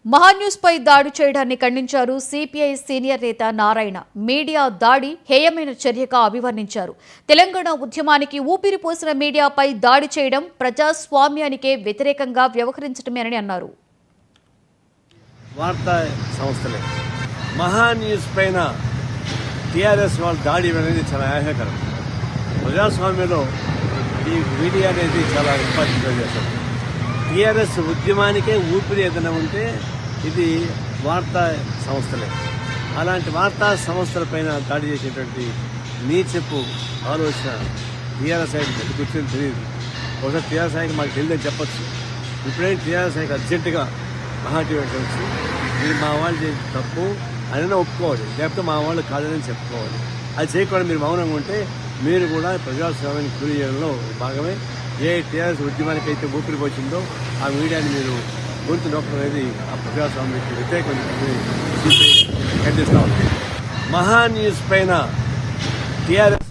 మహాన్యూస్ పై దాడి చేయడాన్ని ఖండించారు సిపిఐ సీనియర్ నేత నారాయణ. మీడియా దాడి హేయమైన చర్యగా అభివర్ణించారు. తెలంగాణ ఉద్యమానికి ఊపిరి పోసిన మీడియాపై దాడి చేయడం ప్రజాస్వామ్యానికే వ్యతిరేకంగా వ్యవహరించడమేనని అన్నారు. వార్తా సంస్థలే మహాన్యూస్ పైన టీఆర్ఎస్ వాళ్ళు దాడి అనేది చాలా ఆహ్లాదకరం. ప్రజాస్వామ్యంలో ఈ మీడియా అనేది చాలా ఇంపార్టెంట్ చేస్తుంది. టీఆర్ఎస్ ఉద్యమానికే ఊపిరి ఏదైనా ఉంటే ఇది వార్తా సంస్థలే. అలాంటి వార్తా సంస్థల పైన దాడి చేసేటువంటి నీచపు ఆలోచన టీఆర్ఎస్ ఆయనకి కూర్చొని తెలియదు. ఒకసారి టీఆర్ఎస్ ఆయనకి మాకు తెలియదని చెప్పచ్చు. ఇప్పుడేం టీఆర్ఎస్ ఆయనకి అర్జెంటుగా మహాటీవీ వచ్చి మీరు మా వాళ్ళు చేసిన తప్పు అని ఒప్పుకోవాలి, లేకపోతే మా వాళ్ళు కాదని చెప్పుకోవాలి. అది చేయకుండా మీరు మౌనంగా ఉంటే మీరు కూడా ప్రజాస్వామ్యానికి గురి చేయడంలో భాగమే. ఏ టీఆర్ఎస్ ఉద్యమానికి అయితే ఊపిరి పోచిందో ఆ మీడియాని మీరు గొంతు నొక్కడం అనేది ఆ ప్రజాస్వామ్యానికి వ్యతిరేకంగా ఖండిస్తూ ఉంది. మహాన్యూస్ పైన టీఆర్ఎస్